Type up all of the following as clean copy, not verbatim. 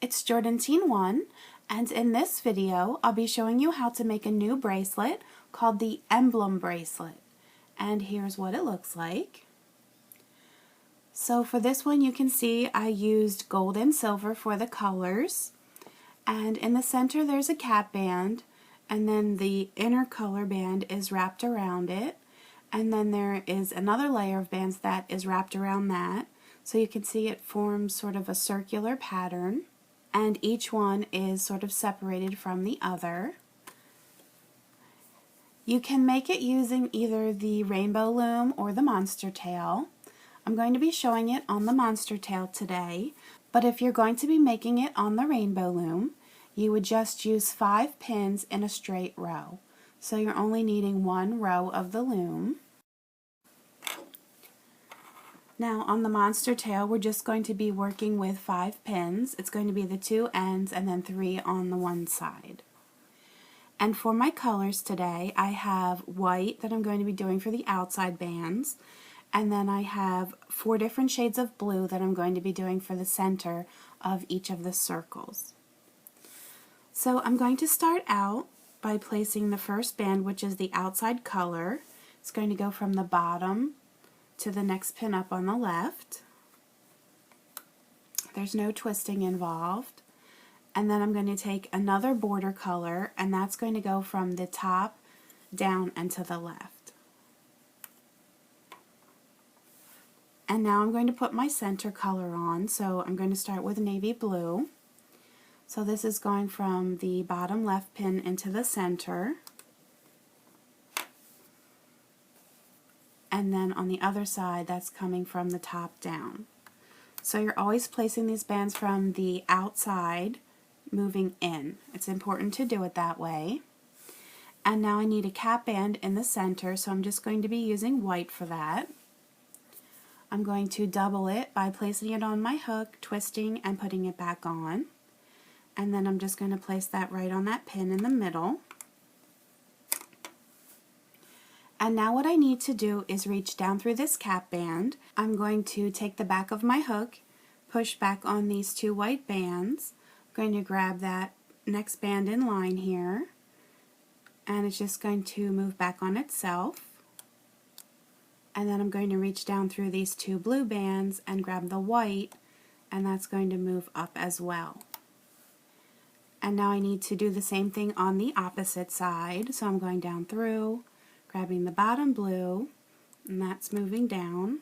it's Jordan Teen 1, and in this video I'll be showing you how to make a new bracelet called the Emblem Bracelet. And here's what it looks like. So for this one you can see I used gold and silver for the colors, and in the center there's a cap band, and then the inner color band is wrapped around it, and then there is another layer of bands that is wrapped around that. So you can see it forms sort of a circular pattern, and each one is sort of separated from the other. You can make it using either the rainbow loom or the monster tail. I'm going to be showing it on the monster tail today, but if you're going to be making it on the rainbow loom, you would just use 5 pins in a straight row. So you're only needing 1 row of the loom. Now on the monster tail we're just going to be working with 5 pins. It's going to be the 2 ends and then 3 on the one side. And for my colors today I have white that I'm going to be doing for the outside bands, and then I have 4 different shades of blue that I'm going to be doing for the center of each of the circles. So I'm going to start out by placing the first band, which is the outside color. It's going to go from the bottom to the next pin up on the left. There's no twisting involved. And then I'm going to take another border color, and that's going to go from the top down and to the left. And now I'm going to put my center color on, so I'm going to start with navy blue. So this is going from the bottom left pin into the center, and then on the other side that's coming from the top down. So you're always placing these bands from the outside moving in. It's important to do it that way. And now I need a cap band in the center, so I'm just going to be using white for that. I'm going to double it by placing it on my hook, twisting, and putting it back on. And then I'm just going to place that right on that pin in the middle. And now what I need to do is reach down through this cap band. I'm going to take the back of my hook, push back on these 2 white bands. I'm going to grab that next band in line here, and it's just going to move back on itself. And then I'm going to reach down through these 2 blue bands and grab the white, and that's going to move up as well. And now I need to do the same thing on the opposite side. So I'm going down through, grabbing the bottom blue, and that's moving down.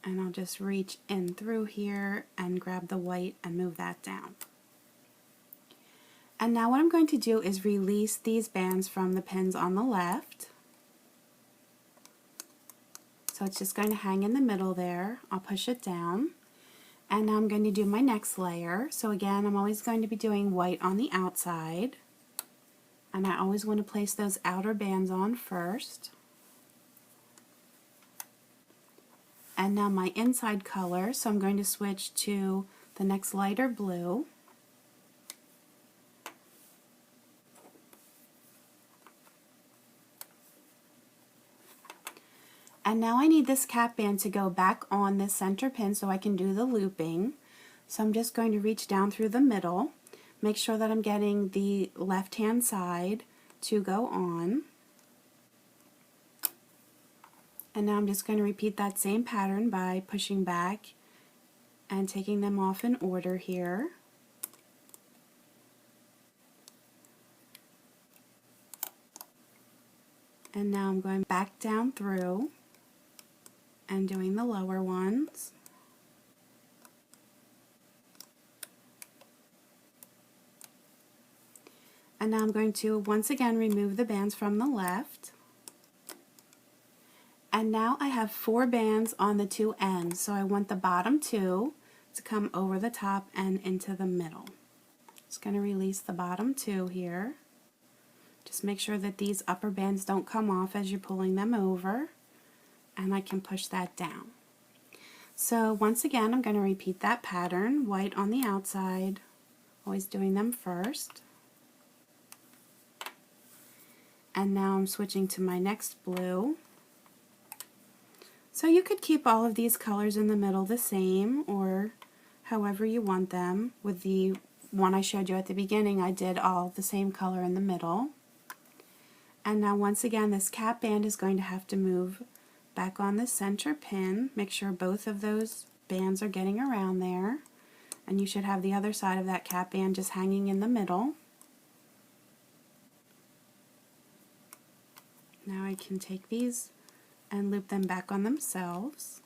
And I'll just reach in through here and grab the white and move that down. And now what I'm going to do is release these bands from the pins on the left. So it's just going to hang in the middle there. I'll push it down. And now I'm going to do my next layer. So again, I'm always going to be doing white on the outside. And I always want to place those outer bands on first. And now my inside color, so I'm going to switch to the next lighter blue. And now I need this cap band to go back on this center pin so I can do the looping. So I'm just going to reach down through the middle, make sure that I'm getting the left hand side to go on. And now I'm just going to repeat that same pattern by pushing back and taking them off in order here. And now I'm going back down through and doing the lower ones. And now I'm going to once again remove the bands from the left. And now I have 4 bands on the 2 ends, so I want the bottom 2 to come over the top and into the middle. Just going to release the bottom 2 here. Just make sure that these upper bands don't come off as you're pulling them over, and I can push that down. So once again I'm going to repeat that pattern, white on the outside, always doing them first. And now I'm switching to my next blue. So you could keep all of these colors in the middle the same, or however you want them. With the one I showed you at the beginning, I did all the same color in the middle. And now once again, this cap band is going to have to move back on the center pin. Make sure both of those bands are getting around there. And you should have the other side of that cap band just hanging in the middle. Now I can take these and loop them back on themselves.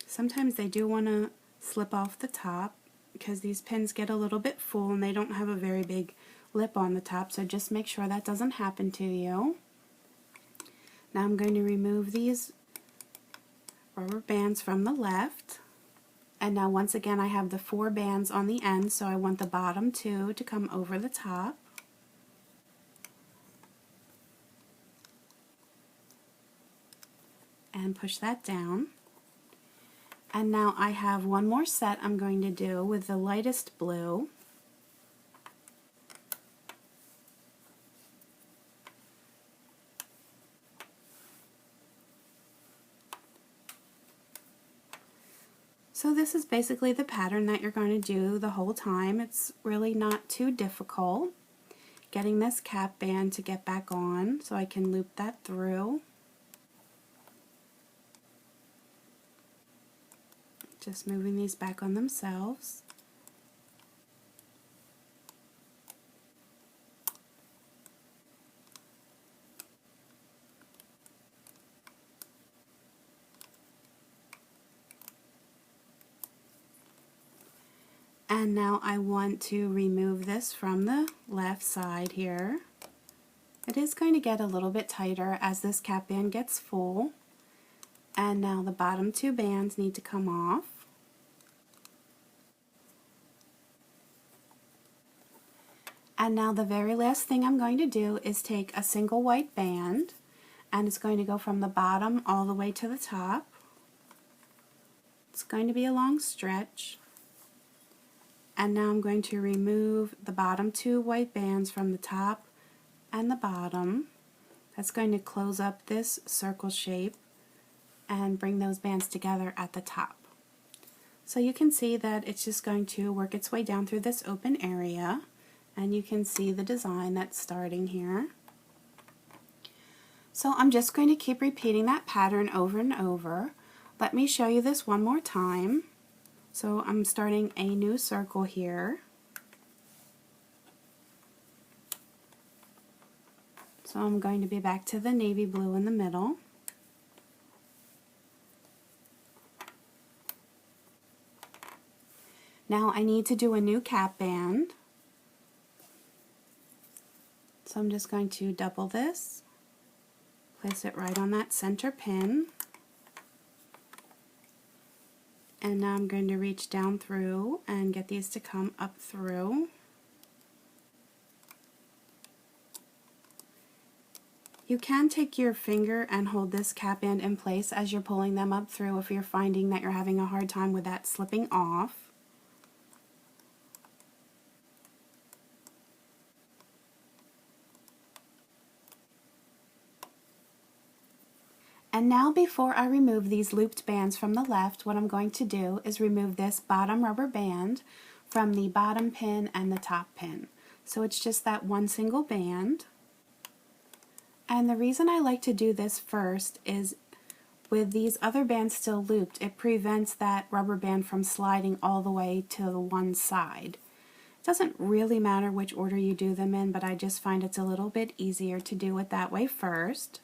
Sometimes they do want to slip off the top because these pins get a little bit full and they don't have a very big lip on the top, so just make sure that doesn't happen to you. Now I'm going to remove these rubber bands from the left, and now once again I have the 4 bands on the end, so I want the bottom 2 to come over the top. And push that down. And now I have one more set I'm going to do with the lightest blue. So this is basically the pattern that you're going to do the whole time. It's really not too difficult. Getting this cap band to get back on so I can loop that through. Just moving these back on themselves. And now I want to remove this from the left side here. It is going to get a little bit tighter as this cap band gets full. And now the bottom 2 bands need to come off. And now the very last thing I'm going to do is take a single white band, and it's going to go from the bottom all the way to the top. It's going to be a long stretch. And now I'm going to remove the bottom 2 white bands from the top and the bottom. That's going to close up this circle shape and bring those bands together at the top. So you can see that it's just going to work its way down through this open area, and you can see the design that's starting here. So I'm just going to keep repeating that pattern over and over. Let me show you this one more time. So I'm starting a new circle here. So I'm going to be back to the navy blue in the middle. Now I need to do a new cap band. So I'm just going to double this, place it right on that center pin, and now I'm going to reach down through and get these to come up through. You can take your finger and hold this cap band in place as you're pulling them up through if you're finding that you're having a hard time with that slipping off. And now before I remove these looped bands from the left, what I'm going to do is remove this bottom rubber band from the bottom pin and the top pin. So it's just that one single band. And the reason I like to do this first is with these other bands still looped, it prevents that rubber band from sliding all the way to the one side. It doesn't really matter which order you do them in, but I just find it's a little bit easier to do it that way first.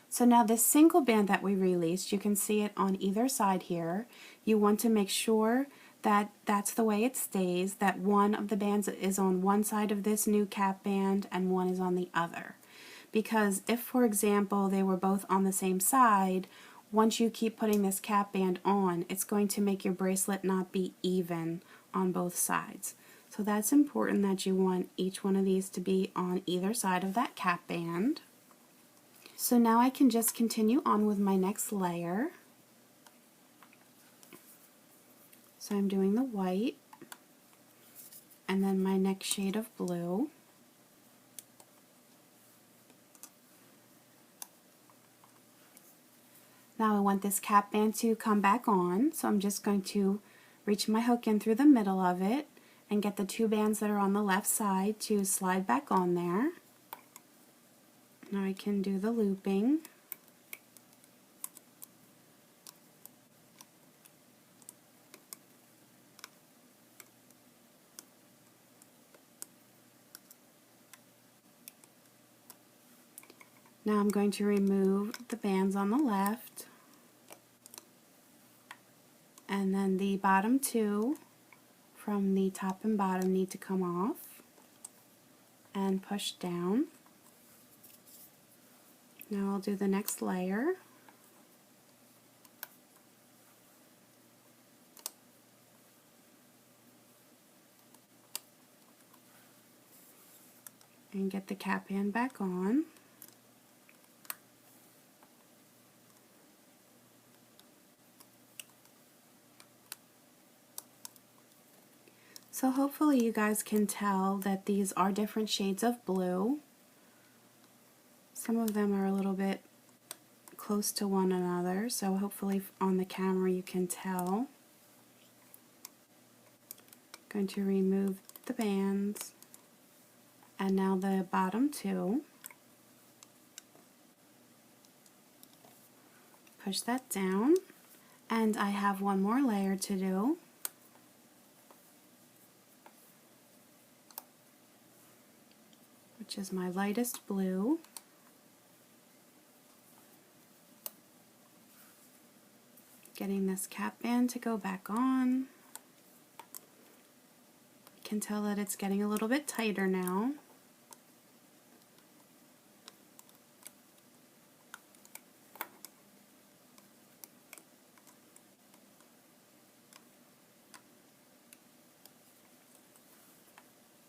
So now this single band that we released, you can see it on either side here. You want to make sure that that's the way it stays, that one of the bands is on one side of this new cap band and one is on the other. Because if, for example, they were both on the same side, once you keep putting this cap band on, it's going to make your bracelet not be even on both sides. So that's important that you want each one of these to be on either side of that cap band. So now I can just continue on with my next layer. So I'm doing the white, and then my next shade of blue. Now I want this cap band to come back on, so I'm just going to reach my hook in through the middle of it and get the two bands that are on the left side to slide back on there. Now I can do the looping. Now I'm going to remove the bands on the left, and then the bottom two from the top and bottom need to come off and push down. Now I'll do the next layer. And get the cap band back on. So hopefully you guys can tell that these are different shades of blue. Some of them are a little bit close to one another, so hopefully on the camera you can tell. I'm going to remove the bands, and now the bottom two. Push that down, and I have one more layer to do. Which is my lightest blue. Getting this cap band to go back on. You can tell that it's getting a little bit tighter now.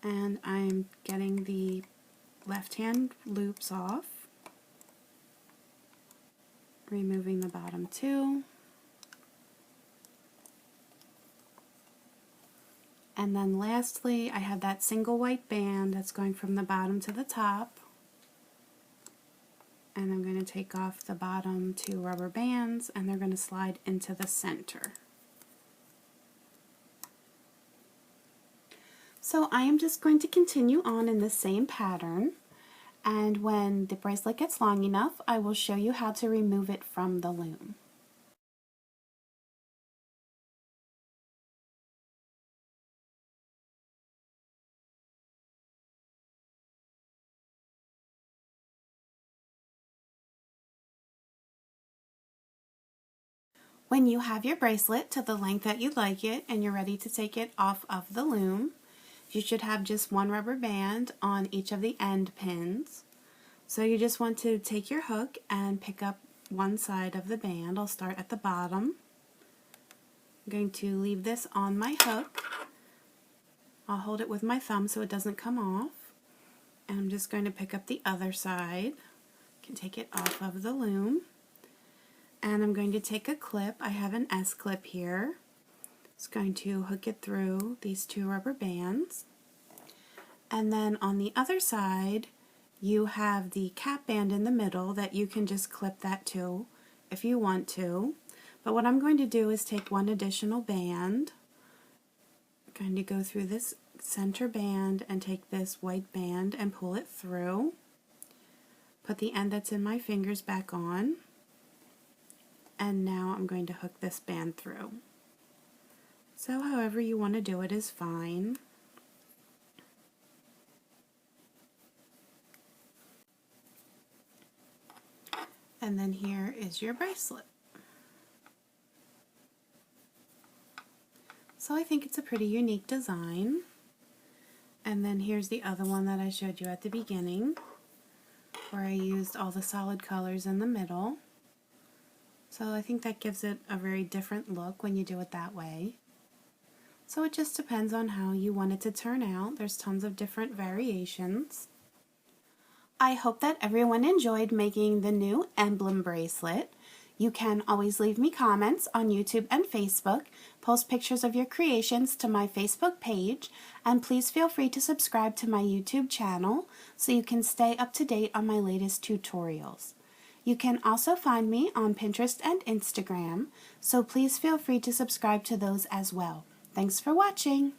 And I'm getting the left hand loops off, removing the bottom two, and then lastly I have that single white band that's going from the bottom to the top, and I'm going to take off the bottom two rubber bands and they're going to slide into the center. So I am just going to continue on in the same pattern, and when the bracelet gets long enough, I will show you how to remove it from the loom. When you have your bracelet to the length that you'd like it and you're ready to take it off of the loom, you should have just one rubber band on each of the end pins. So you just want to take your hook and pick up one side of the band. I'll start at the bottom. I'm going to leave this on my hook. I'll hold it with my thumb so it doesn't come off. And I'm just going to pick up the other side. I can take it off of the loom. And I'm going to take a clip. I have an S clip here. It's going to hook it through these two rubber bands. And then on the other side, you have the cap band in the middle that you can just clip that to if you want to. But what I'm going to do is take one additional band. I'm going to go through this center band and take this white band and pull it through. Put the end that's in my fingers back on. And now I'm going to hook this band through. So however you want to do it is fine. And then here is your bracelet. So I think it's a pretty unique design. And then here's the other one that I showed you at the beginning, where I used all the solid colors in the middle. So I think that gives it a very different look when you do it that way. So it just depends on how you want it to turn out. There's tons of different variations. I hope that everyone enjoyed making the new emblem bracelet. You can always leave me comments on YouTube and Facebook, post pictures of your creations to my Facebook page, and please feel free to subscribe to my YouTube channel so you can stay up to date on my latest tutorials. You can also find me on Pinterest and Instagram, so please feel free to subscribe to those as well. Thanks for watching!